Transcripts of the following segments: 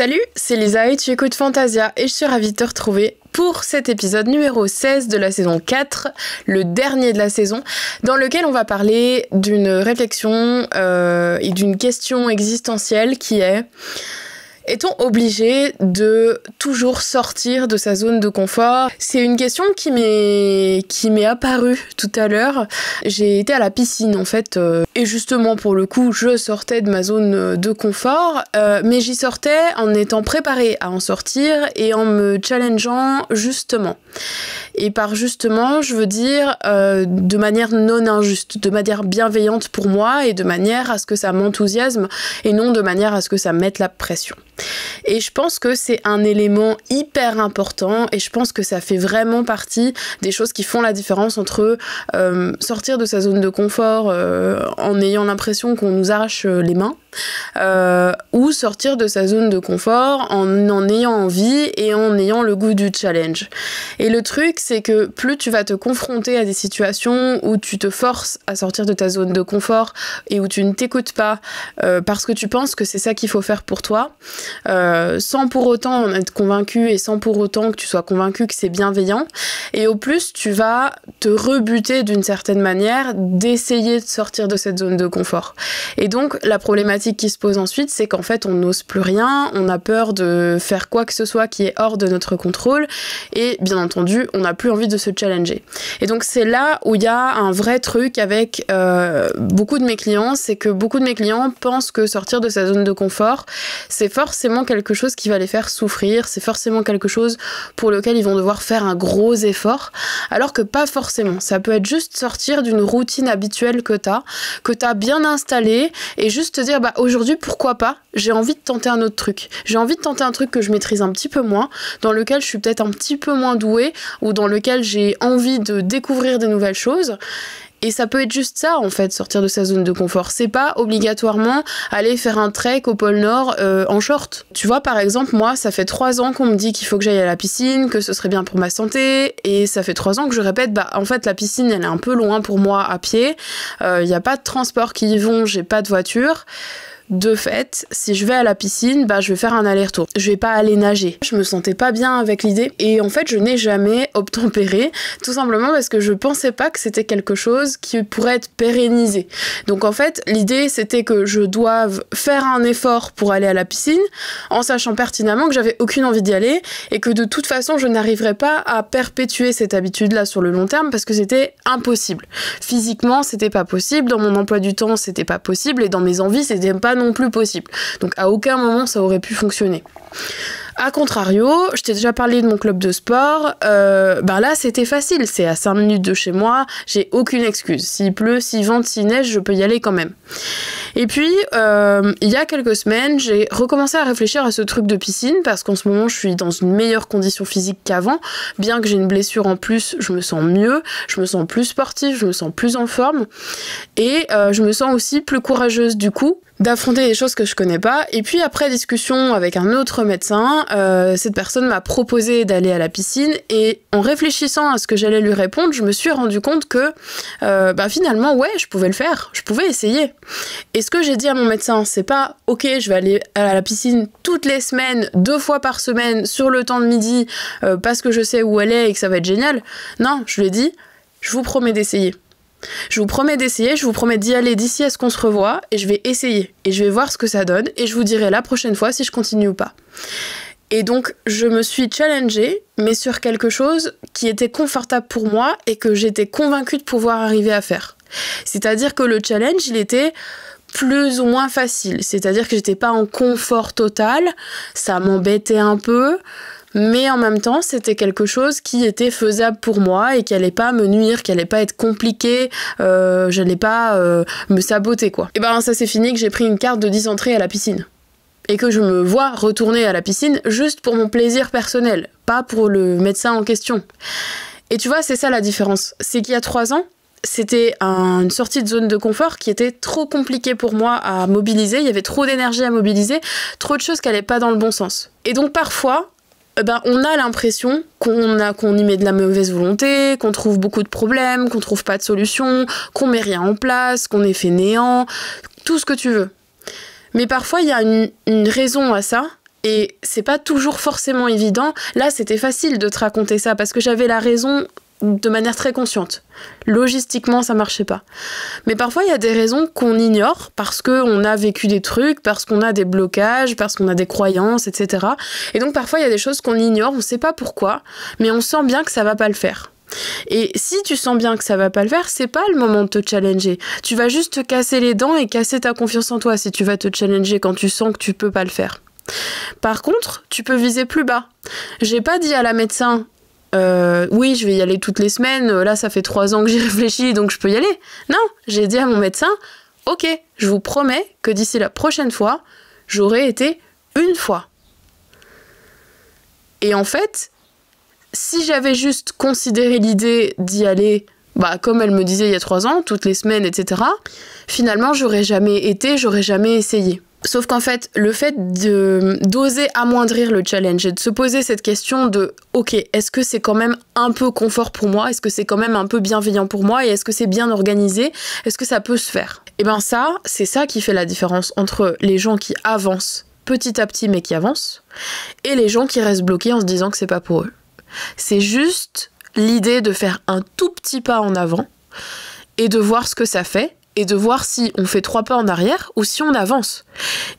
Salut, c'est Lisa et tu écoutes Fantasia et je suis ravie de te retrouver pour cet épisode numéro 16 de la saison 4, le dernier de la saison, dans lequel on va parler d'une réflexion et d'une question existentielle qui est: est-on obligé de toujours sortir de sa zone de confort? C'est une question qui m'est apparue tout à l'heure. J'ai été à la piscine en fait, et justement pour le coup je sortais de ma zone de confort, mais j'y sortais en étant préparée à en sortir et en me challengeant justement. Et par justement, je veux dire de manière non injuste, de manière bienveillante pour moi et de manière à ce que ça m'enthousiasme et non de manière à ce que ça mette la pression. Et je pense que c'est un élément hyper important et je pense que ça fait vraiment partie des choses qui font la différence entre sortir de sa zone de confort en ayant l'impression qu'on nous arrache les mains ou sortir de sa zone de confort en ayant envie et en ayant le goût du challenge. Et le truc, c'est que plus tu vas te confronter à des situations où tu te forces à sortir de ta zone de confort et où tu ne t'écoutes pas parce que tu penses que c'est ça qu'il faut faire pour toi, sans pour autant en être convaincu et sans pour autant que tu sois convaincu que c'est bienveillant, et au plus tu vas te rebuter d'une certaine manière d'essayer de sortir de cette zone de confort. Et donc la problématique qui se pose ensuite, c'est qu'en fait on n'ose plus rien, on a peur de faire quoi que ce soit qui est hors de notre contrôle et bien entendu on n'a plus envie de se challenger. Et donc c'est là où il y a un vrai truc avec beaucoup de mes clients, c'est que beaucoup de mes clients pensent que sortir de sa zone de confort, c'est forcément quelque chose qui va les faire souffrir, c'est forcément quelque chose pour lequel ils vont devoir faire un gros effort, alors que pas forcément. Ça peut être juste sortir d'une routine habituelle que t'as bien installée et juste te dire bah aujourd'hui pourquoi pas, j'ai envie de tenter un autre truc. J'ai envie de tenter un truc que je maîtrise un petit peu moins, dans lequel je suis peut-être un petit peu moins douée ou dans lequel j'ai envie de découvrir des nouvelles choses. Et ça peut être juste ça, en fait, sortir de sa zone de confort. C'est pas obligatoirement aller faire un trek au pôle Nord en short. Tu vois, par exemple, moi, ça fait 3 ans qu'on me dit qu'il faut que j'aille à la piscine, que ce serait bien pour ma santé, et ça fait 3 ans que je répète, bah, en fait, la piscine, elle est un peu loin pour moi à pied, y a pas de transport qui y vont, j'ai pas de voiture. De fait, si je vais à la piscine, bah je vais faire un aller-retour. Je vais pas aller nager. Je me sentais pas bien avec l'idée et en fait je n'ai jamais obtempéré, tout simplement parce que je pensais pas que c'était quelque chose qui pourrait être pérennisé. Donc en fait l'idée c'était que je doive faire un effort pour aller à la piscine en sachant pertinemment que j'avais aucune envie d'y aller et que de toute façon je n'arriverais pas à perpétuer cette habitude-là sur le long terme parce que c'était impossible. Physiquement c'était pas possible, dans mon emploi du temps c'était pas possible et dans mes envies c'était pas non plus possible. Donc à aucun moment ça aurait pu fonctionner. A contrario, je t'ai déjà parlé de mon club de sport, ben là c'était facile, c'est à 5 minutes de chez moi, j'ai aucune excuse. S'il pleut, s'il vente, s'il neige, je peux y aller quand même. Et puis, il y a quelques semaines, j'ai recommencé à réfléchir à ce truc de piscine, parce qu'en ce moment je suis dans une meilleure condition physique qu'avant, bien que j'ai une blessure en plus, je me sens mieux, je me sens plus sportive, je me sens plus en forme, et je me sens aussi plus courageuse du coup, d'affronter des choses que je connais pas. Et puis après discussion avec un autre médecin, cette personne m'a proposé d'aller à la piscine et en réfléchissant à ce que j'allais lui répondre, je me suis rendu compte que bah finalement ouais, je pouvais le faire, je pouvais essayer. Et ce que j'ai dit à mon médecin, c'est pas ok, je vais aller à la piscine toutes les semaines, 2 fois par semaine sur le temps de midi parce que je sais où elle est et que ça va être génial. Non, je lui ai dit, je vous promets d'essayer. Je vous promets d'essayer, je vous promets d'y aller d'ici à ce qu'on se revoie et je vais essayer et je vais voir ce que ça donne et je vous dirai la prochaine fois si je continue ou pas. Et donc je me suis challengée mais sur quelque chose qui était confortable pour moi et que j'étais convaincue de pouvoir arriver à faire. C'est-à-dire que le challenge il était plus ou moins facile, c'est-à-dire que j'étais pas en confort total, ça m'embêtait un peu. Mais en même temps, c'était quelque chose qui était faisable pour moi et qui allait pas me nuire, qui allait pas être compliqué, j'allais pas me saboter quoi. Et ben ça c'est fini que j'ai pris une carte de 10 entrées à la piscine. Et que je me vois retourner à la piscine juste pour mon plaisir personnel, pas pour le médecin en question. Et tu vois, c'est ça la différence. C'est qu'il y a 3 ans, c'était une sortie de zone de confort qui était trop compliquée pour moi à mobiliser, il y avait trop d'énergie à mobiliser, trop de choses qui allaient pas dans le bon sens. Et donc parfois, ben, on a l'impression qu'on y met de la mauvaise volonté, qu'on trouve beaucoup de problèmes, qu'on trouve pas de solution, qu'on met rien en place, qu'on est fainéant, tout ce que tu veux. Mais parfois, il y a une raison à ça, Et c'est pas toujours forcément évident. Là, c'était facile de te raconter ça parce que j'avais la raison de manière très consciente. Logistiquement, ça marchait pas. Mais parfois, il y a des raisons qu'on ignore parce qu'on a vécu des trucs, parce qu'on a des blocages, parce qu'on a des croyances, etc. Et donc, parfois, il y a des choses qu'on ignore, on sait pas pourquoi, mais on sent bien que ça va pas le faire. Et si tu sens bien que ça va pas le faire, c'est pas le moment de te challenger. Tu vas juste te casser les dents et casser ta confiance en toi si tu vas te challenger quand tu sens que tu peux pas le faire. Par contre, tu peux viser plus bas. J'ai pas dit à la médecin oui, je vais y aller toutes les semaines, là ça fait 3 ans que j'y réfléchis donc je peux y aller. Non, j'ai dit à mon médecin, ok, je vous promets que d'ici la prochaine fois, j'aurai été une fois. Et en fait, si j'avais juste considéré l'idée d'y aller, comme elle me disait il y a 3 ans, toutes les semaines, etc., finalement, j'aurais jamais été, j'aurais jamais essayé. Sauf qu'en fait, le fait d'oser amoindrir le challenge et de se poser cette question de « Ok, est-ce que c'est quand même un peu confort pour moi ? Est-ce que c'est quand même un peu bienveillant pour moi ? Et est-ce que c'est bien organisé ? Est-ce que ça peut se faire ?» Et ben ça, c'est ça qui fait la différence entre les gens qui avancent petit à petit mais qui avancent et les gens qui restent bloqués en se disant que c'est pas pour eux. C'est juste l'idée de faire un tout petit pas en avant et de voir ce que ça fait et de voir si on fait 3 pas en arrière ou si on avance.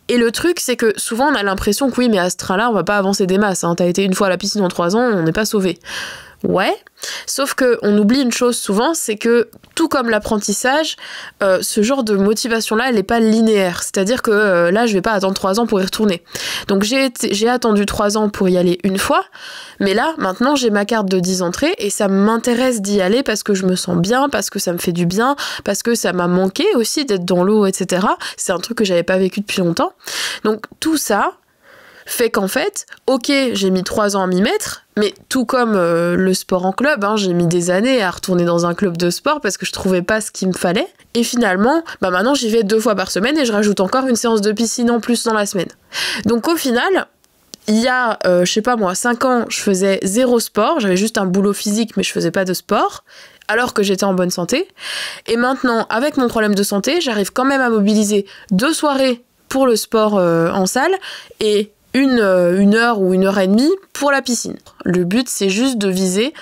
Et le truc, c'est que souvent on a l'impression que oui, mais à ce train-là, on va pas avancer des masses. T'as été une fois à la piscine en 3 ans, on n'est pas sauvé. Ouais, sauf qu'on oublie une chose souvent, c'est que tout comme l'apprentissage, ce genre de motivation-là, elle n'est pas linéaire. C'est-à-dire que là, je vais pas attendre 3 ans pour y retourner. Donc j'ai attendu 3 ans pour y aller une fois, mais là, maintenant, j'ai ma carte de 10 entrées et ça m'intéresse d'y aller parce que je me sens bien, parce que ça me fait du bien, parce que ça m'a manqué aussi d'être dans l'eau, etc. C'est un truc que j'avais pas vécu depuis longtemps. Donc tout ça fait qu'en fait, ok, j'ai mis 3 ans à m'y mettre, mais tout comme le sport en club, j'ai mis des années à retourner dans un club de sport parce que je trouvais pas ce qu'il me fallait. Et finalement, maintenant j'y vais 2 fois par semaine et je rajoute encore une séance de piscine en plus dans la semaine. Donc au final, il y a, 5 ans, je faisais 0 sport, j'avais juste un boulot physique mais je faisais pas de sport, alors que j'étais en bonne santé. Et maintenant, avec mon problème de santé, j'arrive quand même à mobiliser 2 soirées pour le sport en salle et une heure ou 1h30 pour la piscine. Le but, c'est juste de viser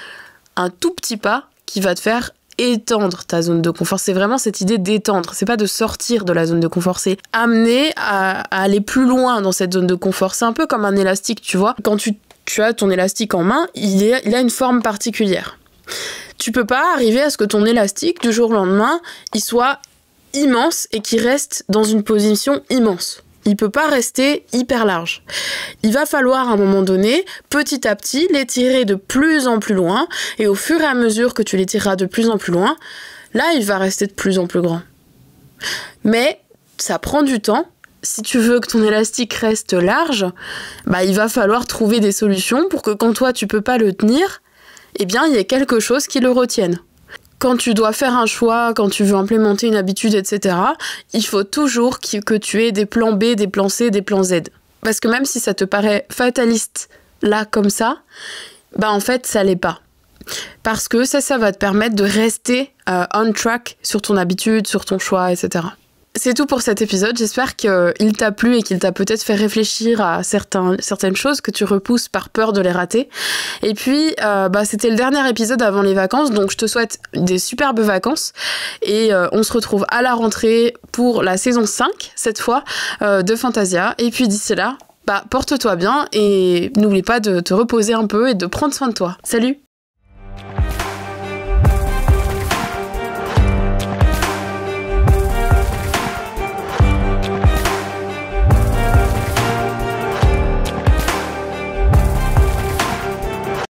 un tout petit pas qui va te faire étendre ta zone de confort. C'est vraiment cette idée d'étendre. C'est pas de sortir de la zone de confort, c'est amener à aller plus loin dans cette zone de confort. C'est un peu comme un élastique, tu vois. Quand tu as ton élastique en main, il a une forme particulière. Tu peux pas arriver à ce que ton élastique, du jour au lendemain, il soit immense et qu'il reste dans une position immense. Il peut pas rester hyper large. Il va falloir à un moment donné, petit à petit, l'étirer de plus en plus loin, et au fur et à mesure que tu l'étireras de plus en plus loin, là, il va rester de plus en plus grand. Mais ça prend du temps. Si tu veux que ton élastique reste large, il va falloir trouver des solutions pour que quand toi, tu peux pas le tenir, il y ait quelque chose qui le retienne. Quand tu dois faire un choix, quand tu veux implémenter une habitude, etc., il faut toujours que tu aies des plans B, des plans C, des plans Z. Parce que même si ça te paraît fataliste, là, comme ça, en fait, ça l'est pas. Parce que ça va te permettre de rester on track sur ton habitude, sur ton choix, etc. C'est tout pour cet épisode, j'espère qu'il t'a plu et qu'il t'a peut-être fait réfléchir à certaines choses que tu repousses par peur de les rater. Et puis, c'était le dernier épisode avant les vacances, donc je te souhaite des superbes vacances. Et on se retrouve à la rentrée pour la saison 5, cette fois, de Fantasia. Et puis d'ici là, porte-toi bien et n'oublie pas de te reposer un peu et de prendre soin de toi. Salut!